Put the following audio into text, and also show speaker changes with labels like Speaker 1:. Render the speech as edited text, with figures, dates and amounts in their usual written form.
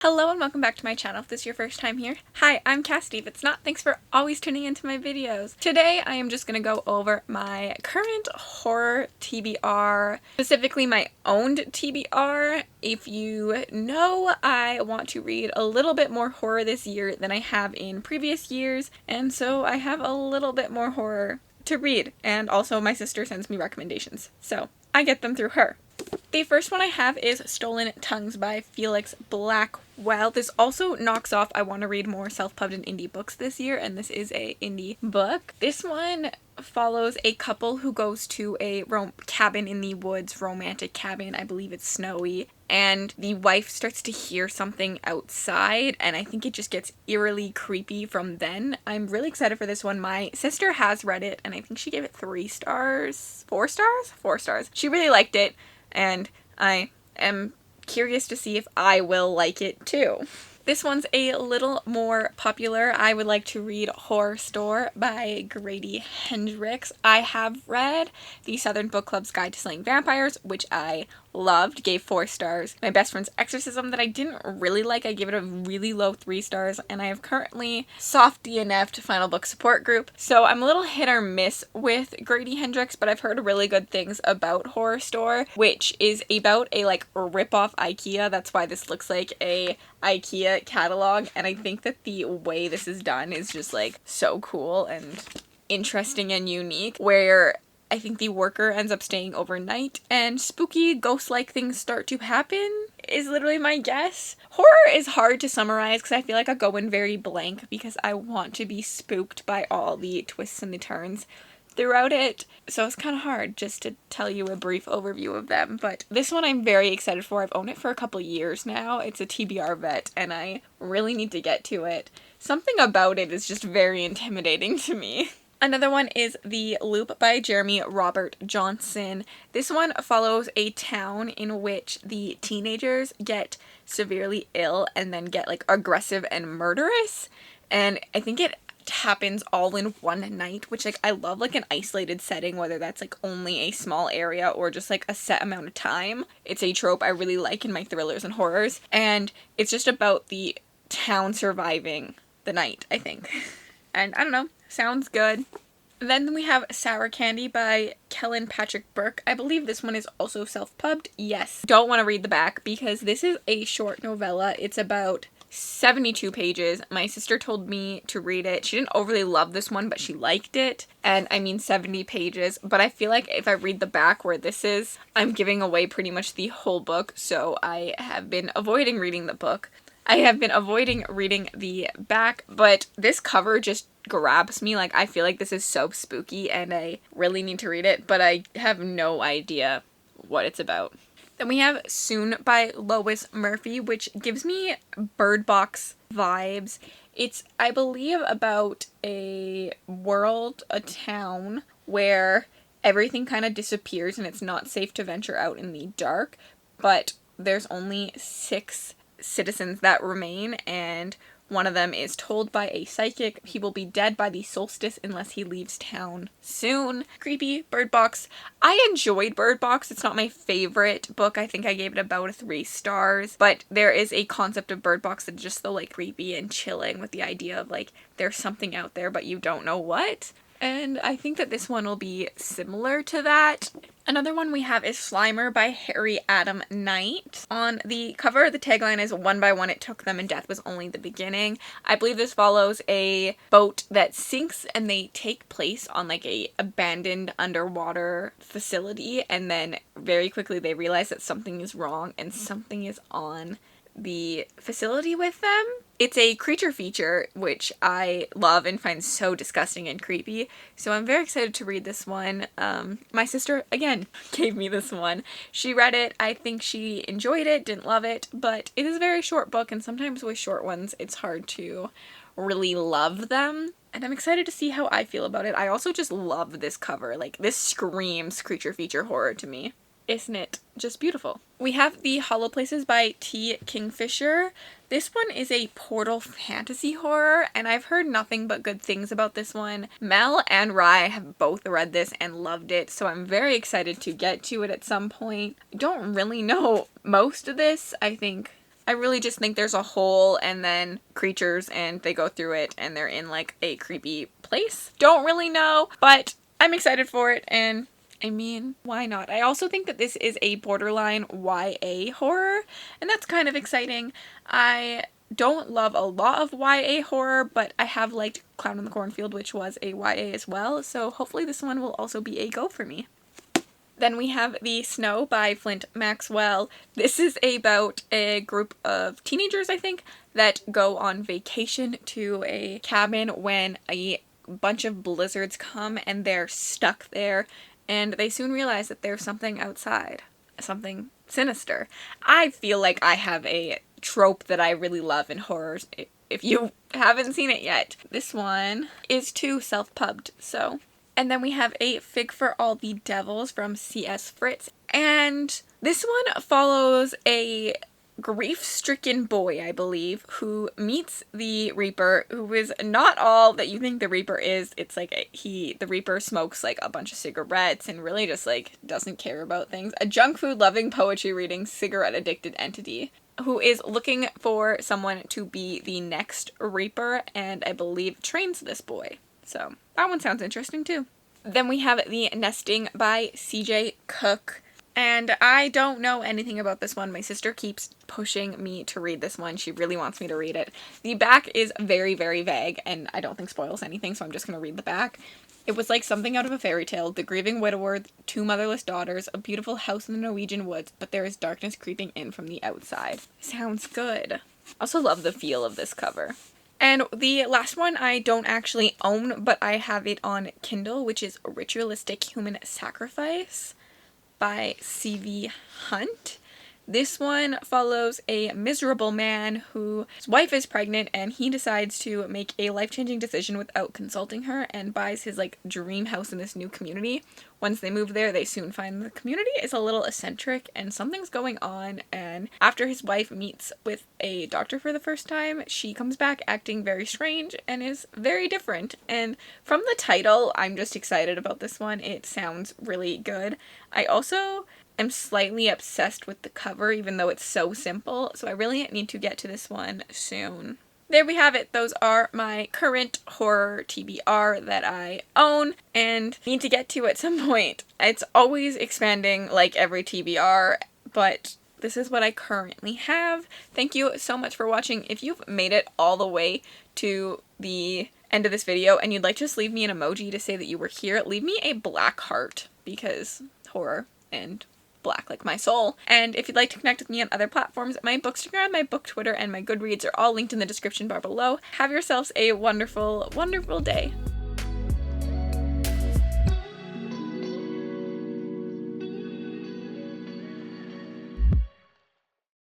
Speaker 1: Hello and welcome back to my channel if this is your first time here. Hi, I'm Cassidy. If it's not, thanks for always tuning into my videos. Today I am just going to go over my current horror TBR, specifically my owned TBR. If you know, I want to read a little bit more horror this year than I have in previous years, and so I have a little bit more horror to read, and also my sister sends me recommendations, so I get them through her. The first one I have is Stolen Tongues by Felix Blackwell. This also knocks off I want to read more self-pub and indie books this year, and this is a indie book. This one follows a couple who goes to a cabin in the woods, romantic cabin. I believe it's snowy. And the wife starts to hear something outside, and I think it just gets eerily creepy from then. I'm really excited for this one. My sister has read it, and I think she gave it 3 stars. 4 stars? 4 stars. She really liked it, and I am curious to see if I will like it too. This one's a little more popular. I would like to read Horror Store by Grady Hendrix. I have read the Southern Book Club's Guide to Slaying Vampires, which I loved, gave 4 stars. My Best Friend's Exorcism that I didn't really like, I gave it a really low 3 stars, and I have currently soft DNF'd Final Book Support Group. So I'm a little hit or miss with Grady Hendrix, but I've heard really good things about Horror Store, which is about a rip-off IKEA. That's why this looks like a IKEA catalog, and I think that the way this is done is just so cool and interesting and unique, where I think the worker ends up staying overnight and spooky ghost-like things start to happen, is literally my guess. Horror is hard to summarize because I feel like I go in very blank because I want to be spooked by all the twists and the turns throughout it, so it's kind of hard just to tell you a brief overview of them. But this one I'm very excited for. I've owned it for a couple years now. It's a TBR vet and I really need to get to it. Something about it is just very intimidating to me. Another one is The Loop by Jeremy Robert Johnson. This one follows a town in which the teenagers get severely ill and then get aggressive and murderous, and I think it happens all in one night, which I love an isolated setting, whether that's only a small area or just a set amount of time. It's a trope I really like in my thrillers and horrors, and it's just about the town surviving the night, I think. And I don't know, sounds good. Then we have Sour Candy by Kellen Patrick Burke. I believe this one is also self-pubbed. Yes. Don't want to read the back because this is a short novella. It's about 72 pages. My sister told me to read it. She didn't overly love this one, but she liked it. And I mean 70 pages, but I feel like if I read the back where this is, I'm giving away pretty much the whole book, so I have been avoiding reading the book. I have been avoiding reading the back, but this cover just grabs me. I feel like this is so spooky and I really need to read it, but I have no idea what it's about. Then we have Soon by Lois Murphy, which gives me Bird Box vibes. It's, I believe, about a world, a town, where everything kind of disappears and it's not safe to venture out in the dark, but there's only 6 citizens that remain, and one of them is told by a psychic he will be dead by the solstice unless he leaves town soon. Creepy. Bird Box. I enjoyed Bird Box. It's not my favorite book. I think I gave it about 3 stars, but there is a concept of Bird Box that's just so creepy and chilling, with the idea of there's something out there but you don't know what. And I think that this one will be similar to that. Another one we have is Slimer by Harry Adam Knight. On the cover, the tagline is "One by one it took them and death was only the beginning." I believe this follows a boat that sinks and they take place on a abandoned underwater facility, and then very quickly they realize that something is wrong and something is on the facility with them. It's a creature feature, which I love and find so disgusting and creepy, so I'm very excited to read this one. My sister, again, gave me this one. She read it, I think she enjoyed it, didn't love it, but it is a very short book, and sometimes with short ones, it's hard to really love them. And I'm excited to see how I feel about it. I also just love this cover. This screams creature feature horror to me. Isn't it just beautiful? We have the Holo Places by T. Kingfisher. This one is a portal fantasy horror, and I've heard nothing but good things about this one. Mel and Rye have both read this and loved it, so I'm very excited to get to it at some point. I don't really know most of this. I think I really just think there's a hole and then creatures and they go through it and they're in like a creepy place. Don't really know, but I'm excited for it, and I mean, why not? I also think that this is a borderline YA horror, and that's kind of exciting. I don't love a lot of YA horror, but I have liked Clown in the Cornfield, which was a YA as well, so hopefully this one will also be a go for me. Then we have The Snow by Flint Maxwell. This is about a group of teenagers, I think, that go on vacation to a cabin when a bunch of blizzards come and they're stuck there, and they soon realize that there's something outside, something sinister. I feel like I have a trope that I really love in horrors, if you haven't seen it yet. This one is too self-pubbed, so. And then we have A Fig for All the Devils from C.S. Fritz, and this one follows a grief-stricken boy, I believe, who meets the Reaper, who is not all that you think the Reaper is. It's like the Reaper smokes like a bunch of cigarettes and really just like doesn't care about things. A junk food loving, poetry reading, cigarette addicted entity who is looking for someone to be the next Reaper, and I believe trains this boy. So that one sounds interesting too. Then we have The Nesting by C.J. Cook. And I don't know anything about this one. My sister keeps pushing me to read this one. She really wants me to read it. The back is very, very vague, and I don't think spoils anything, so I'm just going to read the back. It was like something out of a fairy tale. The grieving widower, 2 motherless daughters, a beautiful house in the Norwegian woods, but there is darkness creeping in from the outside. Sounds good. I also love the feel of this cover. And the last one I don't actually own, but I have it on Kindle, which is Ritualistic Human Sacrifice by C.V. Hunt. This one follows a miserable man whose wife is pregnant, and he decides to make a life-changing decision without consulting her and buys his like dream house in this new community. Once they move there, they soon find the community is a little eccentric and something's going on, and after his wife meets with a doctor for the first time, she comes back acting very strange and is very different. And from the title, I'm just excited about this one. It sounds really good. I also am slightly obsessed with the cover, even though it's so simple, so I really need to get to this one soon. There we have it. Those are my current horror TBR that I own and need to get to at some point. It's always expanding like every TBR, but this is what I currently have. Thank you so much for watching. If you've made it all the way to the end of this video and you'd like to just leave me an emoji to say that you were here, leave me a black heart, because horror and black like my soul. And if you'd like to connect with me on other platforms, my Bookstagram, my Book Twitter, and my Goodreads are all linked in the description bar below. Have yourselves a wonderful, wonderful day.